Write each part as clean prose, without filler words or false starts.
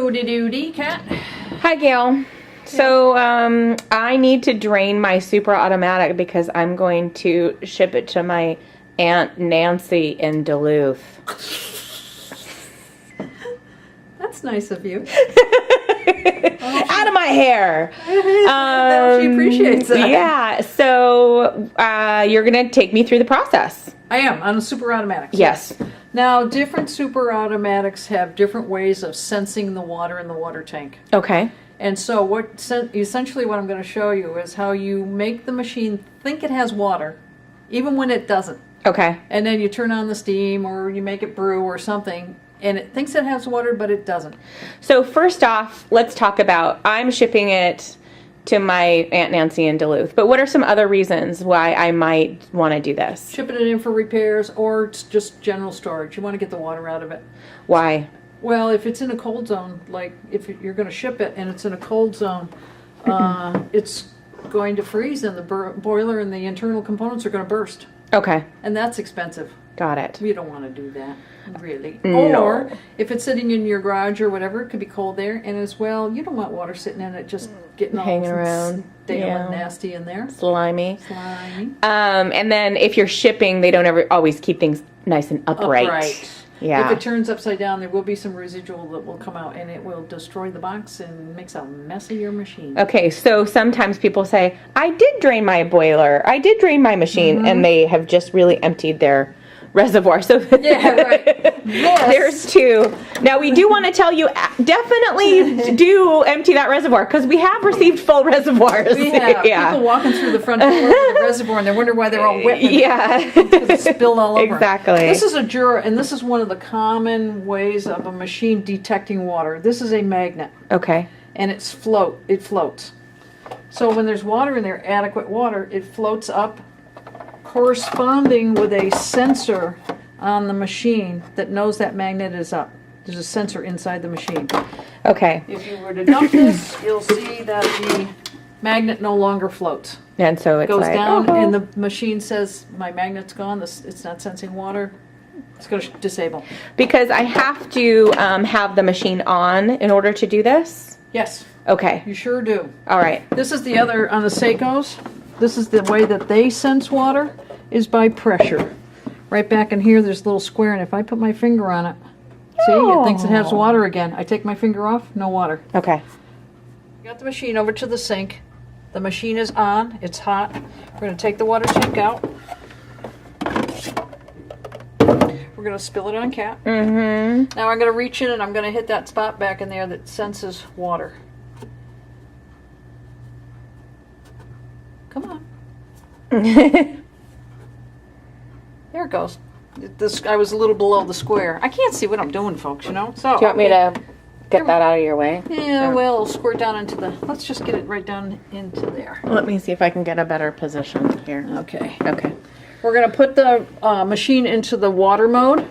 Howdy doody, Kat. Hi, Gail. So I need to drain my Superautomatic because I'm going to ship it to my Aunt Nancy in Duluth. That's nice of you. Out of my hair. She appreciates that. Yeah. So you're going to take me through the process. I am on a Superautomatic. Yes. Now, different Superautomatics have different ways of sensing the water in the water tank. Okay. And so essentially what I'm going to show you is how you make the machine think it has water, even when it doesn't. Okay. And then you turn on the steam or you make it brew or something, and it thinks it has water, but it doesn't. So first off, let's talk about, I'm shipping it to my Aunt Nancy in Duluth, but what are some other reasons why I might want to do this? Shipping it in for repairs or it's just general storage. You want to get the water out of it. Why? Well, if it's in a cold zone, like if you're going to ship it and it's in a cold zone, it's going to freeze and the boiler and the internal components are going to burst. Okay. And that's expensive. Got it. You don't want to do that, really. No. Or if it's sitting in your garage or whatever, it could be cold there. And as well, you don't want water sitting in it just getting all hanging around, stale and nasty in there. Slimy. Slimy. And then if you're shipping, they don't ever always keep things nice and upright. Yeah. If it turns upside down, there will be some residual that will come out and it will destroy the box and makes a mess of your machine. Okay, so sometimes people say, I did drain my boiler, I did drain my machine, and they have just really emptied their reservoir. So Yeah, right. Yes. There's two. Now we do want to tell you, definitely do empty that reservoir because we have received full reservoirs. We have people walking through the front door with the reservoir and they wonder why they're all wet. Yeah. Because it's spilled all over. Exactly. This is a Jura, and this is one of the common ways of a machine detecting water. This is a magnet. Okay. And it floats. So when there's water in there, adequate water, it floats up, corresponding with a sensor on the machine that knows that magnet is up. There's a sensor inside the machine. Okay. If you were to dump this, you'll see that the magnet no longer floats. And so It it's goes like, down, oh. and the machine says, my magnet's gone, it's not sensing water. It's going to disable. Because I have to have the machine on in order to do this? Yes, Okay. you sure do. All right. This is the other, on the Seikos, this is the way that they sense water, is by pressure. Right back in here, there's a little square, and if I put my finger on it, see, it thinks it has water again. I take my finger off, no water. Okay. Got the machine over to the sink. The machine is on, it's hot. We're going to take the water tank out. We're going to spill it on Cat. Mm-hmm. Now I'm going to reach in and I'm going to hit that spot back in there that senses water. Come on. There it goes. I was a little below the square. I can't see what I'm doing, folks, you know? So, Do you want me to get that out of your way? Yeah, well, it'll squirt down into the... Let's just get it right down into there. Let me see if I can get a better position here. Okay. Okay. We're going to put the machine into the water mode.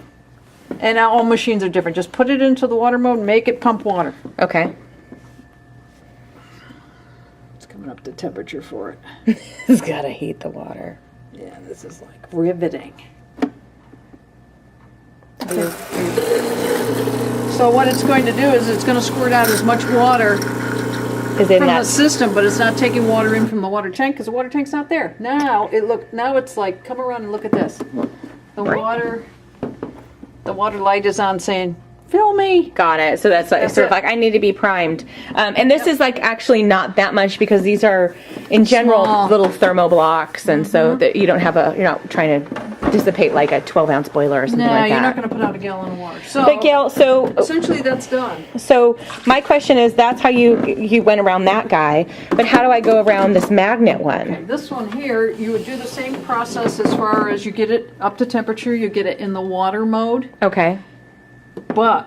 And now all machines are different. Just put it into the water mode and make it pump water. Okay. It's coming up to temperature for it. It's got to heat the water. Yeah, this is like riveting. So what it's going to do is it's going to squirt out as much water Is in from that the system, but it's not taking water in from the water tank because the water tank's not there. Now it's like, come around and look at this. The water light is on saying, fill me. Got it. So that's like, sort of like I need to be primed. And this is like actually not that much because these are in general Small. little thermo blocks, and so that you don't have you're not trying to dissipate like a 12-ounce boiler or something No, like that. you're not going to put out a gallon of water. So But Gail, so essentially that's done. So my question is, that's how you went around that guy, but how do I go around this magnet one? Okay, this one here, you would do the same process as far as you get it up to temperature, you get it in the water mode, Okay. but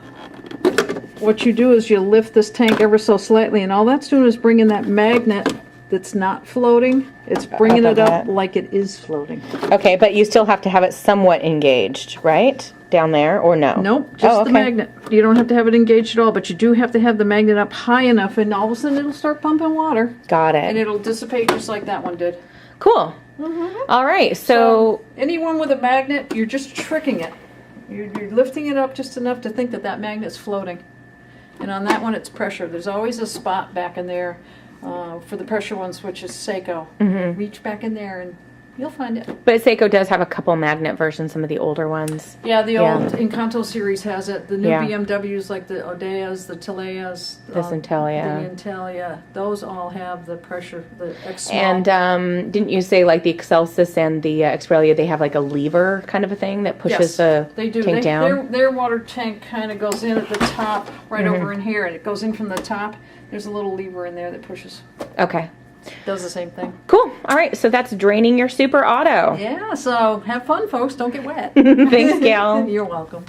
what you do is you lift this tank ever so slightly, and all that's doing is bringing that magnet that's not floating, it's bringing it up like it is floating. Okay, but you still have to have it somewhat engaged, right? Down there, or no? Nope, just the magnet. You don't have to have it engaged at all, but you do have to have the magnet up high enough, and all of a sudden it'll start pumping water. Got And it. it'll dissipate just like that one did. Cool. All right, so anyone with a magnet, you're just tricking it. You're lifting it up just enough to think that that magnet's floating. And on that one, it's pressure. There's always a spot back in there for the pressure ones, which is Seiko. Reach back in there and you'll find it. But Seiko does have a couple magnet versions, some of the older ones. Yeah, the old Encanto series has it. The new Yeah. BMWs, like the Odeas, the Tileas, The Centellia. the Intelia, those all have the pressure, the X small. And didn't you say like the Excelsis and the Xperia, they have like a lever kind of a thing that pushes the they do. tank down? Their water tank kind of goes in at the top, right over in here, and it goes in from the top. There's a little lever in there that pushes. Okay. Does the same thing. Cool. All right. So that's draining your Super Auto. Yeah, so have fun, folks. Don't get wet. Thanks, Gail. You're welcome.